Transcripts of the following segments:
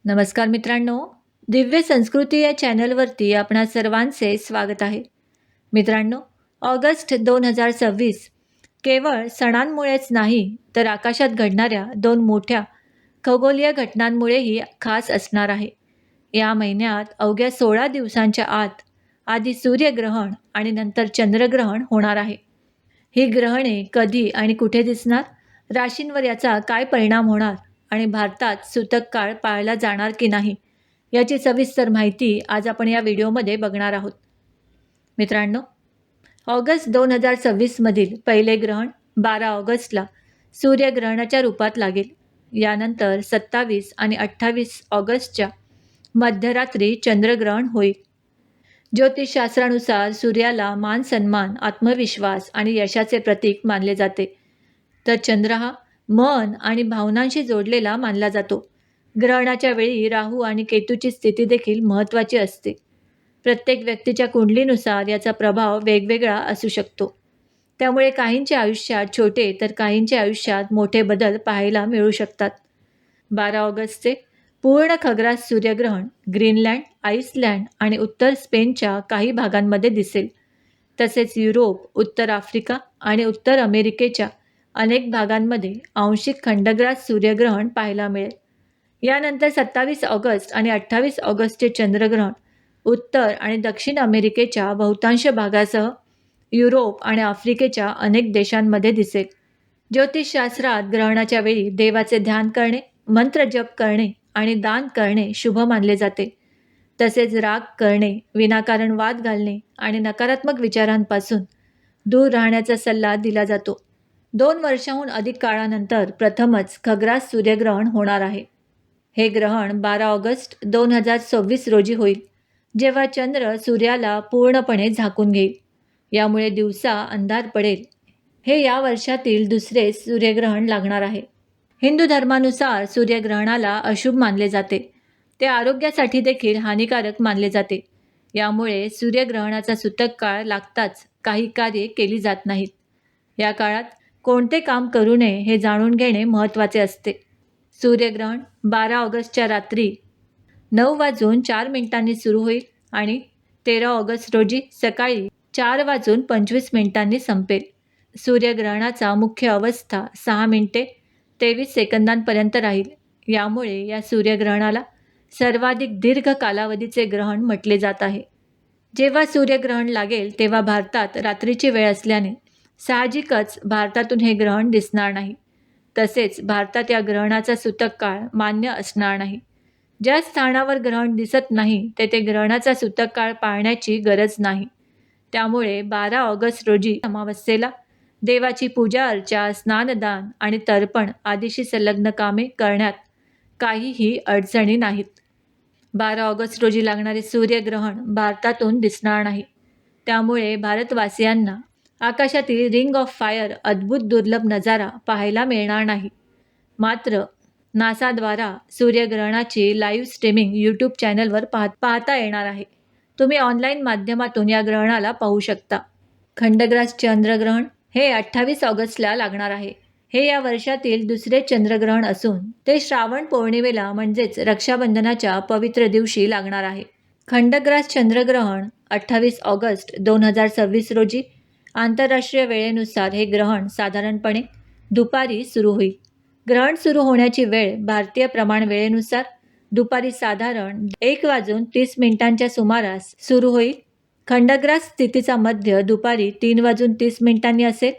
नमस्कार मित्रांनो, दिव्य संस्कृती या चॅनलवरती आपणा सर्वांचे स्वागत आहे. मित्रांनो, ऑगस्ट 2026 केवळ सणांमुळेच नाही, तर आकाशात घडणाऱ्या दोन मोठ्या खगोलीय घटनांमुळेही खास असणार आहे. या महिन्यात अवघ्या 16 दिवसांच्या आत आधी सूर्यग्रहण आणि नंतर चंद्रग्रहण होणार आहे. ही ग्रहणे कधी आणि कुठे दिसणार, राशींवर याचा काय परिणाम होणार आणि भारतात सूतक काळ पाळला जाणार की नाही, याची सविस्तर माहिती आज आपण या व्हिडिओमध्ये बघणार आहोत. मित्रांनो, ऑगस्ट 2026मधील पहिले ग्रहण 12 ऑगस्टला सूर्यग्रहणाच्या रूपात लागेल. यानंतर 27 आणि 28 ऑगस्टच्या मध्यरात्री चंद्रग्रहण होईल. ज्योतिषशास्त्रानुसार सूर्याला मान सन्मान, आत्मविश्वास आणि यशाचे प्रतीक मानले जाते, तर चंद्र हा मन आणि भावनांशी जोडलेला मानला जातो. ग्रहणाच्या वेळी राहू आणि केतूची स्थिती देखील महत्त्वाची असते. प्रत्येक व्यक्तीच्या कुंडलीनुसार याचा प्रभाव वेगवेगळा असू शकतो. त्यामुळे काहींच्या आयुष्यात छोटे तर काहींच्या आयुष्यात मोठे बदल पाहायला मिळू शकतात. 12 ऑगस्टचे पूर्ण खग्रास सूर्यग्रहण ग्रीनलँड, आईसलँड आणि उत्तर स्पेनच्या काही भागांमध्ये दिसेल. तसेच युरोप, उत्तर आफ्रिका आणि उत्तर अमेरिकेच्या अनेक भागांमध्ये आंशिक खंडग्रास सूर्यग्रहण पाहायला मिळेल. यानंतर 27 ऑगस्ट आणि 28 ऑगस्टचे चंद्रग्रहण उत्तर आणि दक्षिण अमेरिकेच्या बहुतांश भागासह युरोप आणि आफ्रिकेच्या अनेक देशांमध्ये दिसेल. ज्योतिषशास्त्रात ग्रहणाच्या वेळी देवाचे ध्यान करणे, मंत्र जप करणे आणि दान करणे शुभ मानले जाते. तसेच राग करणे, विनाकारण वाद घालणे आणि नकारात्मक विचारांपासून दूर राहण्याचा सल्ला दिला जातो. 2 वर्षांहून अधिक काळानंतर प्रथमच खग्रास सूर्यग्रहण होणार आहे. हे ग्रहण 12 ऑगस्ट 2026 रोजी होईल, जेव्हा चंद्र सूर्याला पूर्णपणे झाकून घेईल. यामुळे दिवसा अंधार पडेल. हे या वर्षातील दुसरे सूर्यग्रहण लागणार आहे. हिंदू धर्मानुसार सूर्यग्रहणाला अशुभ मानले जाते. ते आरोग्यासाठी देखील हानिकारक मानले जाते. यामुळे सूर्यग्रहणाचा सूतक काळ लागताच काही कार्ये केली जात नाहीत. या काळात कोणते काम करू नये हे जाणून घेणे महत्त्वाचे असते. सूर्यग्रहण 12 ऑगस्टच्या रात्री 9:04 सुरू होईल आणि 13 ऑगस्ट रोजी सकाळी 4:25 संपेल. सूर्यग्रहणाचा मुख्य अवस्था 6 मिनिटे 23 सेकंदांपर्यंत राहील. यामुळे या सूर्यग्रहणाला सर्वाधिक दीर्घ कालावधीचे ग्रहण म्हटले जात आहे. जेव्हा सूर्यग्रहण लागेल तेव्हा भारतात रात्रीची वेळ असल्याने साहजिकच भारतातून हे ग्रहण दिसणार नाही. तसेच भारतात या ग्रहणाचा सूतक काळ मान्य असणार नाही. ज्या स्थानावर ग्रहण दिसत नाही तेथे ग्रहणाचा सूतक काळ पाळण्याची गरज नाही. त्यामुळे 12 ऑगस्ट रोजी अमावस्येला देवाची पूजा अर्चा, स्नानदान आणि तर्पण आदीशी संलग्न कामे करण्यात काहीही अडचणी नाहीत. 12 ऑगस्ट रोजी लागणारे सूर्यग्रहण भारतातून दिसणार नाही. त्यामुळे भारतवासियांना आकाशातील रिंग ऑफ फायर अद्भुत दुर्लभ नजारा पाहायला मिळणार नाही. मात्र नासाद्वारा सूर्यग्रहणाची लाईव्ह स्ट्रीमिंग यूट्यूब चॅनलवर पाहता येणार आहे. तुम्ही ऑनलाईन माध्यमातून या ग्रहणाला पाहू शकता. खंडग्रास चंद्रग्रहण हे 28 ऑगस्टला लागणार आहे. हे या वर्षातील दुसरे चंद्रग्रहण असून ते श्रावण पौर्णिमेला म्हणजेच रक्षाबंधनाच्या पवित्र दिवशी लागणार आहे. खंडग्रास चंद्रग्रहण 28 ऑगस्ट 2026 रोजी आंतरराष्ट्रीय वेळेनुसार हे ग्रहण साधारणपणे दुपारी सुरू होईल. ग्रहण सुरू होण्याची वेळ भारतीय प्रमाण वेळेनुसार दुपारी साधारण 1:30 सुमारास सुरू होईल. खंडग्रास स्थितीचा मध्य दुपारी 3:30 असेल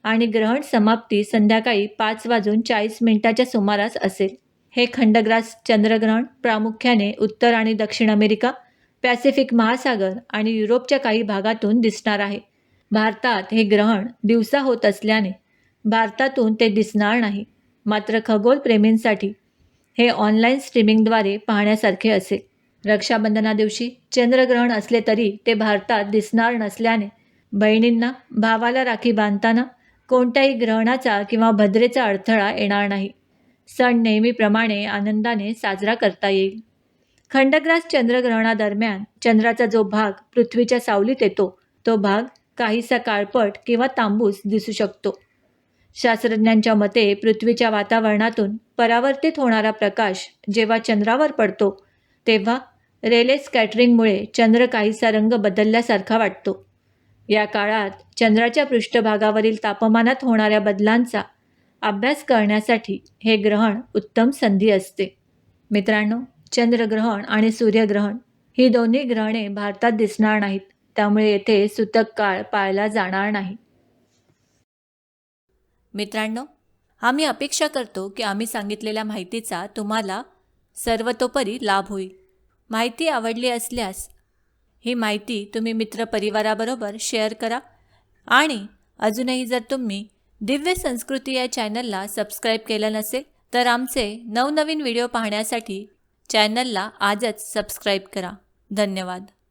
आणि ग्रहण समाप्ती संध्याकाळी 5:40 सुमारास असेल. हे खंडग्रास चंद्रग्रहण प्रामुख्याने उत्तर आणि दक्षिण अमेरिका, पॅसिफिक महासागर आणि युरोपच्या काही भागातून दिसणार आहे. भारतात हे ग्रहण दिवसा होत असल्याने भारतातून ते दिसणार नाही. मात्र खगोलप्रेमींसाठी हे ऑनलाईन स्ट्रीमिंगद्वारे पाहण्यासारखे असेल. रक्षाबंधनादिवशी चंद्रग्रहण असले तरी ते भारतात दिसणार नसल्याने बहिणींना भावाला राखी बांधताना कोणत्याही ग्रहणाचा किंवा भद्रेचा अडथळा येणार नाही. सण नेहमीप्रमाणे आनंदाने साजरा करता येईल. खंडग्रास चंद्रग्रहणादरम्यान चंद्राचा जो भाग पृथ्वीच्या सावलीत येतो तो भाग काहीसा काळपट किंवा तांबूस दिसू शकतो. शास्त्रज्ञांच्या मते पृथ्वीच्या वातावरणातून परावर्तित होणारा प्रकाश जेव्हा चंद्रावर पडतो तेव्हा रेले स्कॅटरिंगमुळे चंद्र काहीसा रंग बदलल्यासारखा वाटतो. या काळात चंद्राच्या पृष्ठभागावरील तापमानात होणाऱ्या बदलांचा अभ्यास करण्यासाठी हे ग्रहण उत्तम संधी असते. मित्रांनो, चंद्रग्रहण आणि सूर्यग्रहण ही दोन्ही ग्रहणे भारतात दिसणार नाहीत, त्यामुळे येथे सूतक काळ पाळला जाणार नाही. मित्रांनो, आम्ही अपेक्षा करतो की आम्ही सांगितलेल्या माहितीचा तुम्हाला सर्वतोपरी लाभ होईल. माहिती आवडली असल्यास ही माहिती तुम्ही मित्रपरिवाराबरोबर शेअर करा आणि अजूनही जर तुम्ही दिव्य संस्कृती या चॅनलला सबस्क्राईब केलं नसेल तर आमचे नवनवीन व्हिडिओ पाहण्यासाठी चॅनलला आजच सबस्क्राईब करा. धन्यवाद.